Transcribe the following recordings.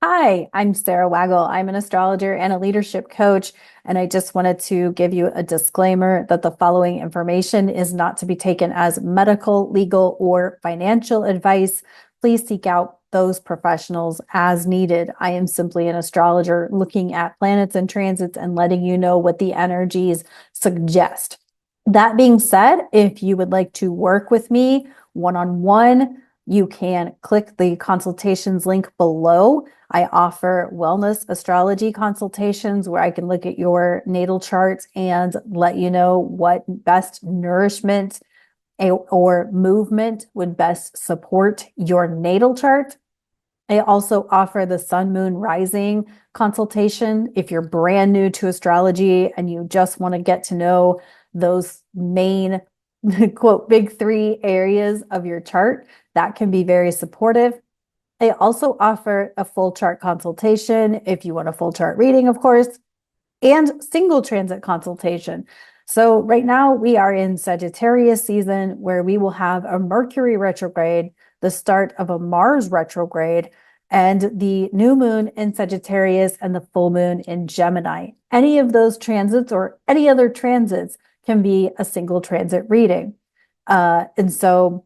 Hi, I'm Sara Waggle. I'm an astrologer and a leadership coach, and I just wanted to give you a disclaimer that the following information is not to be taken as medical, legal, or financial advice. Please seek out those professionals as needed. I am simply an astrologer looking at planets and transits and letting you know what the energies suggest. That being said, if you would like to work with me one-on-one, you can click the consultations link below. I offer wellness astrology consultations where I can look at your natal chart and let you know what best nourishment or movement would best support your natal chart. I also offer the Sun, Moon, Rising consultation. If you're brand new to astrology and you just want to get to know those main, quote, big three areas of your chart, that can be very supportive. I also offer a full chart consultation if you want a full chart reading, of course, and single transit consultation. So right now we are in Sagittarius season where we will have a Mercury retrograde, the start of a Mars retrograde, and the new moon in Sagittarius and the full moon in Gemini. Any of those transits or any other transits can be a single transit reading. And so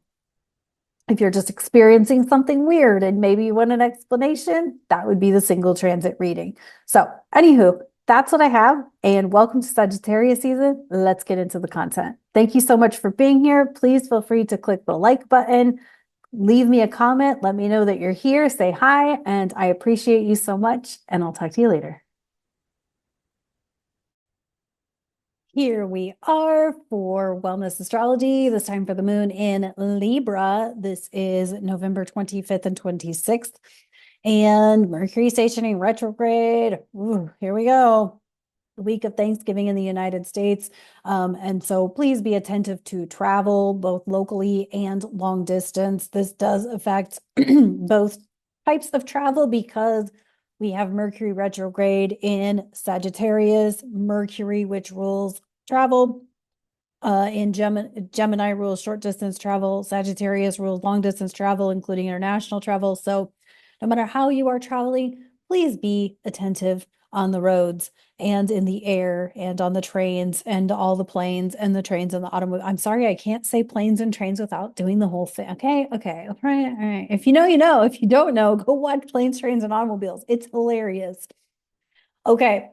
if you're just experiencing something weird and maybe you want an explanation, that would be the single transit reading. So, anywho, that's what I have. And welcome to Sagittarius season. Let's get into the content. Thank you so much for being here. Please feel free to click the like button, leave me a comment, let me know that you're here, say hi, and I appreciate you so much. And I'll talk to you later. Here we are for Wellness Astrology, this time for the moon in Libra. This is November 25th and 26th. And Mercury stationing retrograde. Ooh, here we go. The week of Thanksgiving in the United States. And so please be attentive to travel, both locally and long distance. This does affect both types of travel because we have Mercury retrograde in Sagittarius, Mercury, which rules travel. In Gemini rules short distance travel, Sagittarius rules long distance travel, including international travel. So no matter how you are traveling, please be attentive on the roads and in the air and on the trains and all the planes and the trains and the automobile. I'm sorry, I can't say planes and trains without doing the whole thing. Okay. All right. If you know, you know. If you don't know, go watch Planes, Trains, and Automobiles. It's hilarious. Okay.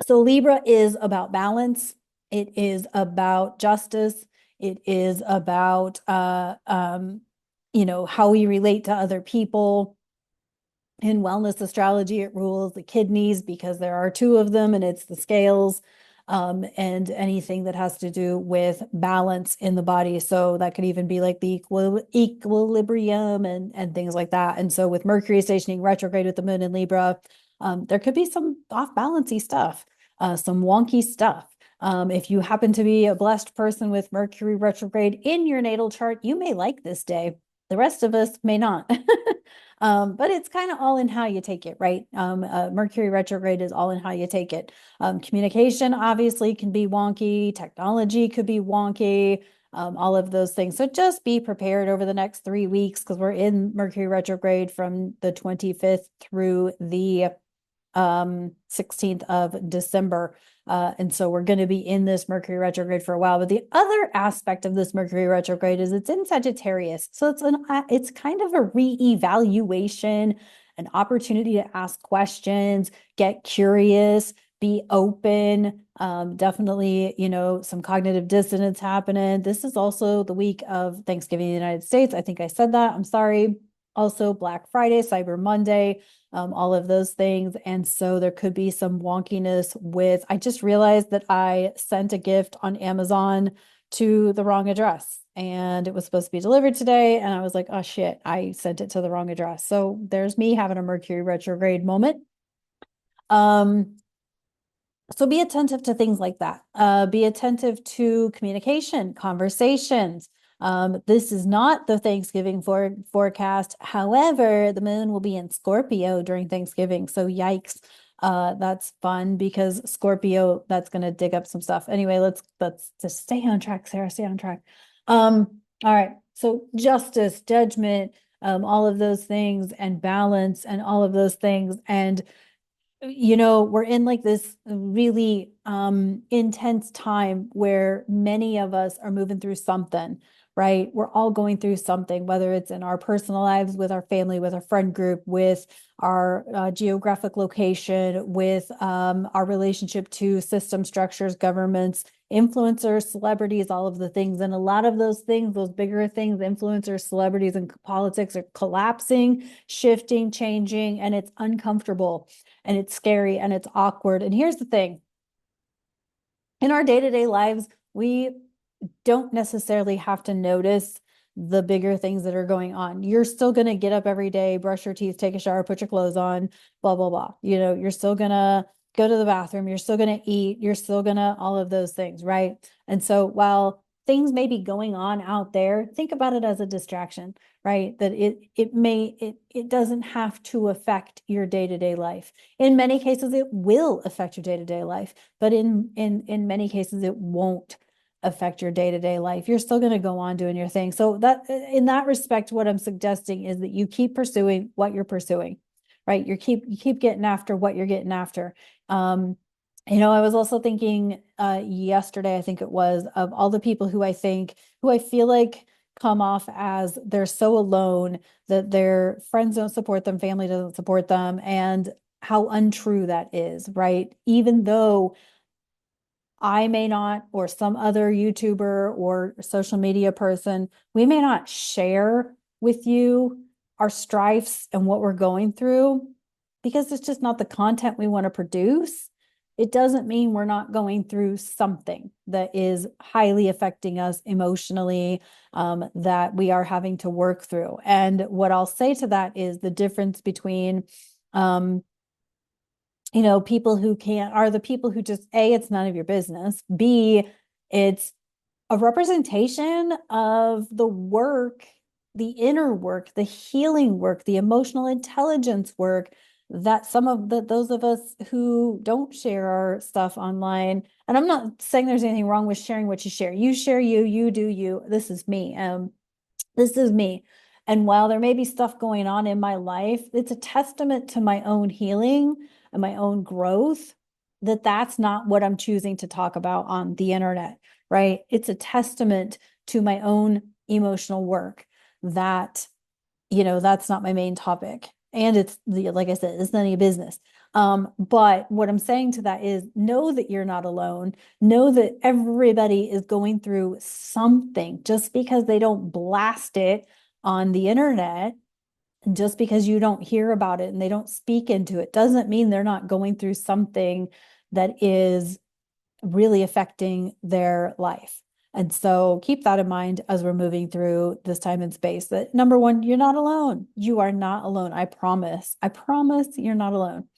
So Libra is about balance. It is about justice. It is about, how we relate to other people. In wellness astrology, it rules the kidneys because there are two of them, and it's the scales, and anything that has to do with balance in the body. So that could even be like the equilibrium and things like that. And so with Mercury stationing retrograde with the moon in Libra, there could be some off-balancey stuff, some wonky stuff. If you happen to be a blessed person with Mercury retrograde in your natal chart, you may like this day. The rest of us may not. But it's kind of all in how you take it, right? Mercury retrograde is all in how you take it. Communication obviously can be wonky. Technology could be wonky. All of those things. So just be prepared over the next 3 weeks because we're in Mercury retrograde from the 25th through the 16th of December. And so we're going to be in this Mercury retrograde for a while. But the other aspect of this Mercury retrograde is it's in Sagittarius. So it's kind of a reevaluation, an opportunity to ask questions, get curious, be open. Definitely, some cognitive dissonance happening. This is also the week of Thanksgiving in the United States. I think I said that. I'm sorry. Also Black Friday, Cyber Monday, all of those things. And so there could be some wonkiness with, I just realized that I sent a gift on Amazon to the wrong address and it was supposed to be delivered today. And I was like, oh shit, I sent it to the wrong address. So there's me having a Mercury retrograde moment. So be attentive to things like that. Be attentive to communication, conversations. This is not the Thanksgiving forecast. However, the moon will be in Scorpio during Thanksgiving. So yikes. That's fun because Scorpio, that's going to dig up some stuff. Anyway, let's just stay on track, Sarah, stay on track. All right. So justice, judgment, all of those things, and balance and all of those things. And we're in like this really intense time where many of us are moving through something, right? We're all going through something, whether it's in our personal lives, with our family, with our friend group, with our geographic location, with our relationship to system structures, governments, influencers, celebrities, all of the things. And a lot of those things, those bigger things, influencers, celebrities, and politics are collapsing, shifting, changing, and it's uncomfortable and it's scary and it's awkward. And here's the thing. In our day-to-day lives, we don't necessarily have to notice the bigger things that are going on. You're still going to get up every day, brush your teeth, take a shower, put your clothes on, blah, blah, blah. You're still going to go to the bathroom. You're still going to eat. You're still going to all of those things, right? And so while things may be going on out there, think about it as a distraction, right? That it doesn't have to affect your day-to-day life. In many cases, it will affect your day-to-day life, but in many cases, it won't affect your day-to-day life. You're still going to go on doing your thing. So that in that respect, what I'm suggesting is that you keep pursuing what you're pursuing, right? You keep getting after what you're getting after. I was also thinking yesterday, I think it was, of all the people who I feel like come off as they're so alone, that their friends don't support them, family doesn't support them, and how untrue that is, right? Even though I may not, or some other YouTuber or social media person, we may not share with you our strifes and what we're going through, because it's just not the content we want to produce. It doesn't mean we're not going through something that is highly affecting us emotionally, that we are having to work through. And what I'll say to that is the difference between people who can't are the people who just, A, it's none of your business. B, it's a representation of the work, the inner work, the healing work, the emotional intelligence work that some of those of us who don't share our stuff online. And I'm not saying there's anything wrong with sharing what you share. You share you do you. This is me. This is me. And while there may be stuff going on in my life, it's a testament to my own healing and my own growth that that's not what I'm choosing to talk about on the internet, right? It's a testament to my own emotional work that, that's not my main topic. And it's like I said, it's none of your business. But what I'm saying to that is, know that you're not alone. Know that everybody is going through something. Just because they don't blast it on the internet, and just because you don't hear about it and they don't speak into it, doesn't mean they're not going through something that is really affecting their life. And so keep that in mind as we're moving through this time and space, that number one, you're not alone. You are not alone. I promise. I promise you're not alone.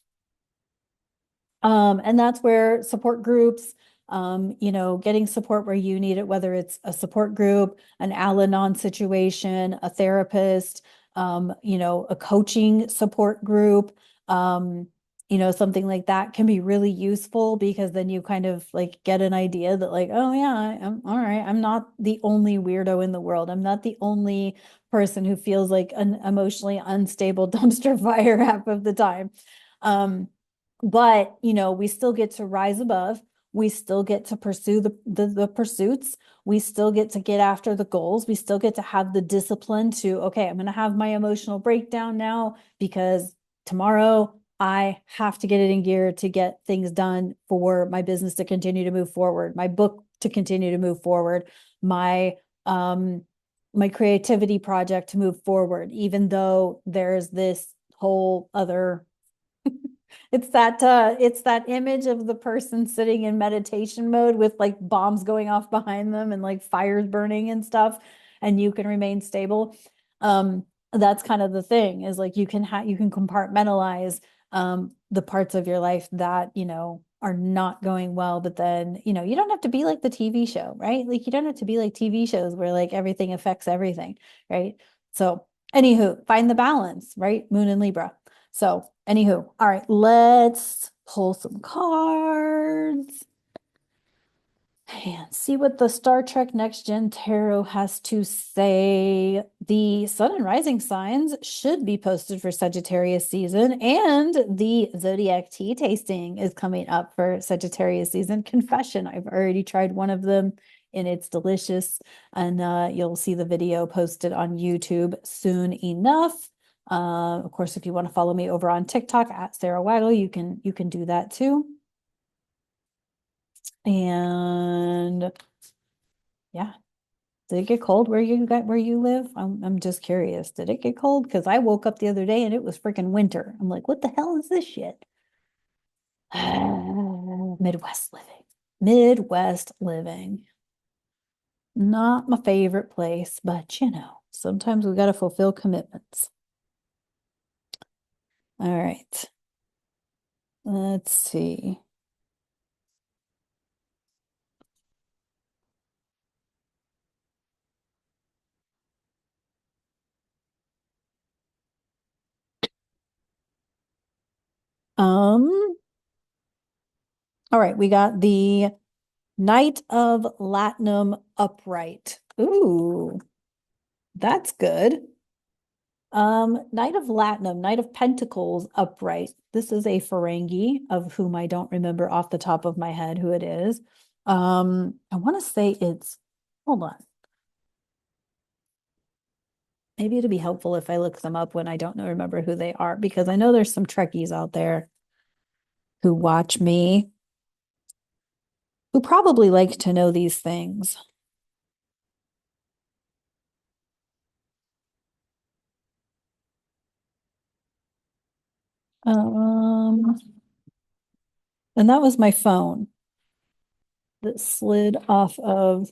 And that's where support groups, getting support where you need it, whether it's a support group, an Al-Anon situation, a therapist, a coaching support group, something like that can be really useful, because then you kind of like get an idea that like, oh yeah, I'm all right. I'm not the only weirdo in the world. I'm not the only person who feels like an emotionally unstable dumpster fire half of the time. But we still get to rise above. We still get to pursue the pursuits. We still get to get after the goals. We still get to have the discipline to, okay, I'm going to have my emotional breakdown now, because tomorrow I have to get it in gear to get things done for my business to continue to move forward, my book to continue to move forward, my my creativity project to move forward, even though there's this whole other it's that image of the person sitting in meditation mode with like bombs going off behind them and like fires burning and stuff, and you can remain stable. That's kind of the thing, is like you can compartmentalize the parts of your life that, are not going well, but then, you don't have to be like the TV show, right? Like you don't have to be like TV shows where like everything affects everything, right? So, anywho, find the balance, right? Moon and Libra. So, anywho, all right, let's pull some cards. And see what the Star Trek Next Gen Tarot has to say. The Sun and Rising signs should be posted for Sagittarius season, and the Zodiac tea tasting is coming up for Sagittarius season. Confession, I've already tried one of them and it's delicious. And you'll see the video posted on YouTube soon enough. Of course, if you want to follow me over on TikTok at Sara Waggle, you can do that too. And yeah, did it get cold where you live? I'm just curious. Did it get cold? Because I woke up the other day and it was freaking winter. I'm like, what the hell is this shit? Midwest living. Midwest living. Not my favorite place, but sometimes we got to fulfill commitments. All right. Let's see. All right, we got the Knight of Latinum upright. Ooh, that's good. Knight of Latinum, Knight of Pentacles upright. This is a Ferengi of whom I don't remember off the top of my head who it is. I want to say it's, hold on. Maybe it'd be helpful if I look them up when I don't remember who they are, because I know there's some Trekkies out there who watch me who probably like to know these things. Um, and that was my phone that slid off of,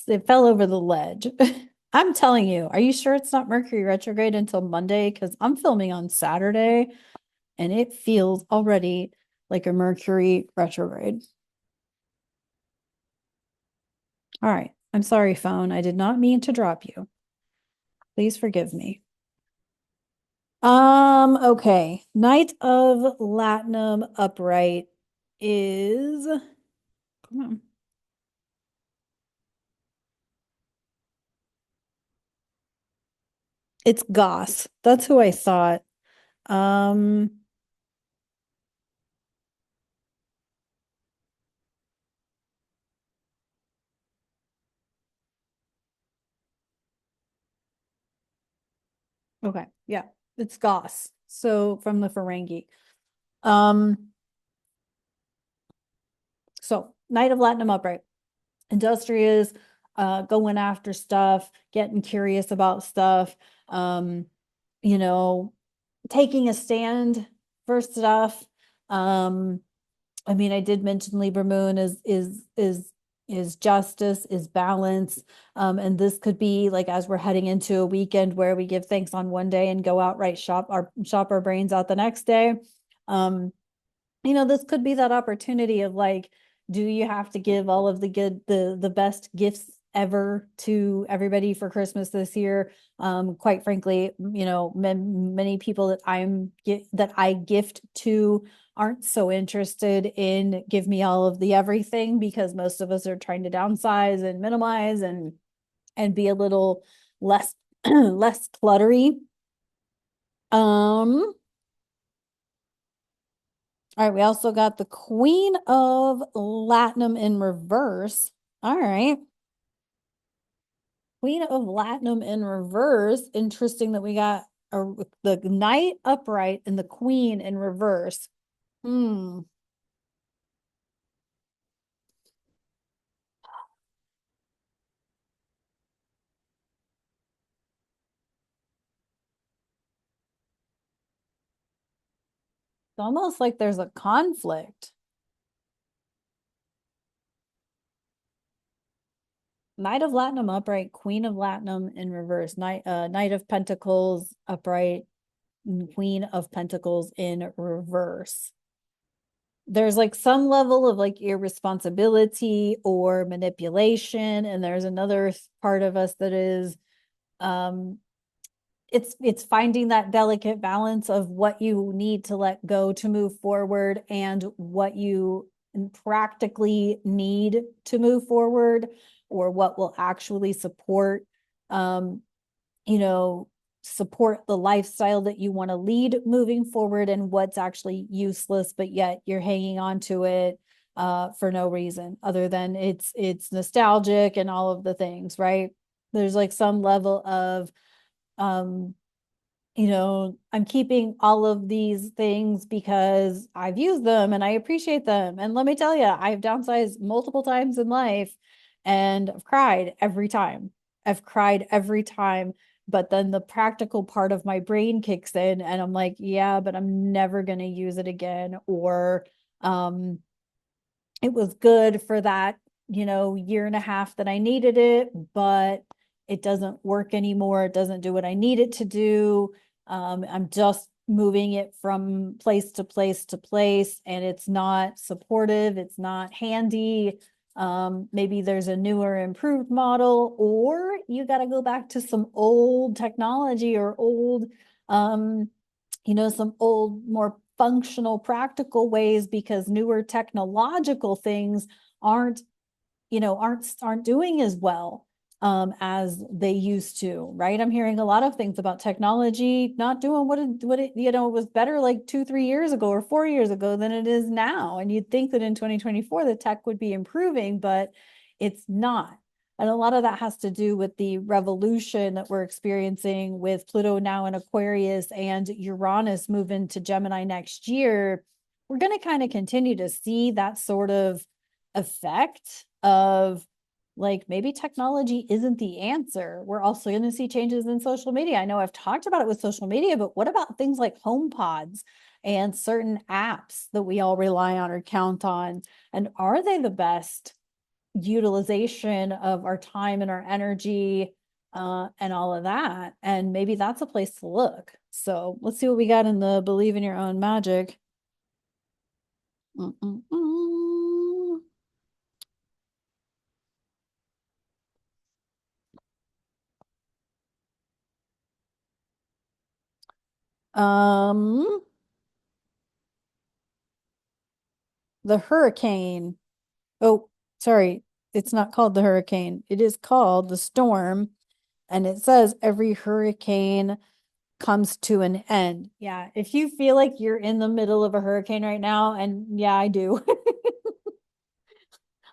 it fell over the ledge. I'm telling you, are you sure it's not Mercury retrograde until Monday? Because I'm filming on Saturday and it feels already like a Mercury retrograde. All right. I'm sorry, phone. I did not mean to drop you. Please forgive me. Okay. Knight of Latinum upright is, come on. It's Goss. That's who I thought. Um, okay. Yeah, it's Goss. So from the Ferengi. Um, so Knight of Latinum upright. Industrious, going after stuff, getting curious about stuff, um, you know, taking a stand for stuff. Um, I mean, I did mention Libra Moon is justice, is balance. And this could be like as we're heading into a weekend where we give thanks on one day and go outright shop our brains out the next day. Um, this could be that opportunity of like, do you have to give all of the best gifts ever to everybody for Christmas this year? Quite frankly, many people that I gift to aren't so interested in give me all of the everything, because most of us are trying to downsize and minimize and be a little less less cluttery. Um, all right, we also got the Queen of Latinum in reverse. All right. Queen of Latinum in reverse. Interesting that we got the Knight upright and the Queen in reverse. Hmm. It's almost like there's a conflict. Knight of Latinum upright, Queen of Latinum in reverse, Knight of Pentacles upright, Queen of Pentacles in reverse. There's like some level of like irresponsibility or manipulation, and there's another part of us that is um it's finding that delicate balance of what you need to let go to move forward and what you practically need to move forward, or what will actually support, um, you know, support the lifestyle that you want to lead moving forward, and what's actually useless, but yet you're hanging on to it for no reason other than it's nostalgic and all of the things, right? There's like some level of um I'm keeping all of these things because I've used them and I appreciate them. And let me tell you, I've downsized multiple times in life and I've cried every time. I've cried every time. But then the practical part of my brain kicks in and I'm like, yeah, but I'm never going to use it again. Or um, it was good for that, year and a half that I needed it, but it doesn't work anymore. It doesn't do what I need it to do. I'm just moving it from place to place to place, and it's not supportive. It's not handy. Maybe there's a newer, improved model, or you got to go back to some old technology or old, some old, more functional, practical ways, because newer technological things aren't, aren't doing as well as they used to, right? I'm hearing a lot of things about technology not doing what it was better like 2-3 years ago or 4 years ago than it is now. And you'd think that in 2024 the tech would be improving, but it's not. And a lot of that has to do with the revolution that we're experiencing with Pluto now in Aquarius and Uranus moving to Gemini next year. We're going to kind of continue to see that sort of effect of, like, maybe technology isn't the answer. We're also going to see changes in social media. I know I've talked about it with social media, but what about things like home pods and certain apps that we all rely on or count on? And are they the best utilization of our time and our energy and all of that? And maybe that's a place to look. So let's see what we got in the Believe in Your Own Magic. Mm-mm-mm. Um, the hurricane. Oh, sorry. It's not called the hurricane. It is called the storm. And it says every hurricane comes to an end. Yeah. If you feel like you're in the middle of a hurricane right now, and yeah, I do.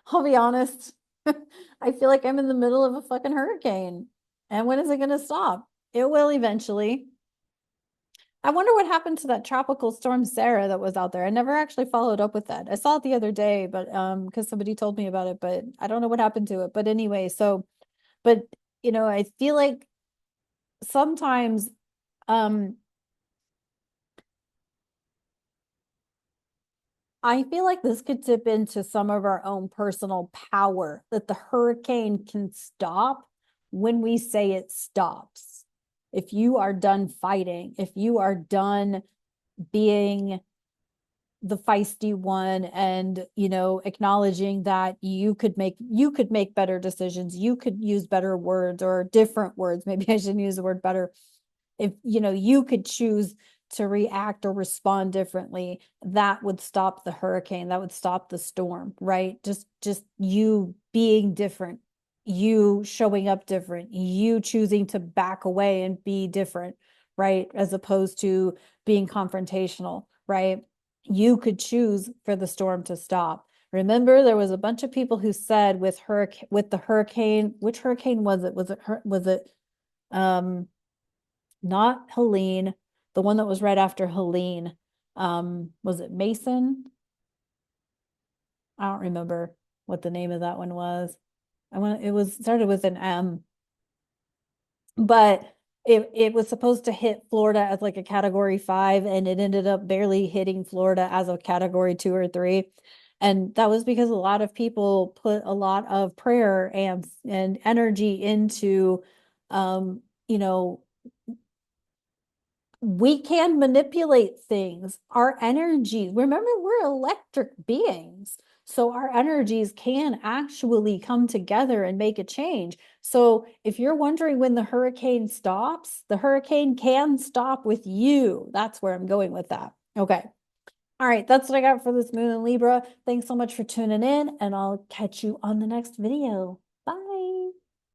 I'll be honest. I feel like I'm in the middle of a fucking hurricane. And when is it going to stop? It will eventually. I wonder what happened to that tropical storm Sara that was out there. I never actually followed up with that. I saw it the other day, but because somebody told me about it, but I don't know what happened to it. But anyway, so but I feel like sometimes um I feel like this could tip into some of our own personal power, that the hurricane can stop when we say it stops. If you are done fighting, if you are done being the feisty one, and acknowledging that you could make better decisions, you could use better words or different words, maybe I shouldn't use the word better, if you could choose to react or respond differently, that would stop the hurricane, that would stop the storm, right? Just you being different, you showing up different, you choosing to back away and be different, right? As opposed to being confrontational, right? You could choose for the storm to stop. Remember, there was a bunch of people who said with the hurricane, which hurricane was it? Was it not Helene, the one that was right after Helene? Was it Mason? I don't remember what the name of that one was. It was started with an M, but it was supposed to hit Florida as like a category 5, and it ended up barely hitting Florida as a category 2 or 3. And that was because a lot of people put a lot of prayer and energy into you know we can manipulate things, our energies. Remember, we're electric beings. So our energies can actually come together and make a change. So if you're wondering when the hurricane stops, the hurricane can stop with you. That's where I'm going with that. Okay. All right, that's what I got for this moon in Libra. Thanks so much for tuning in, and I'll catch you on the next video.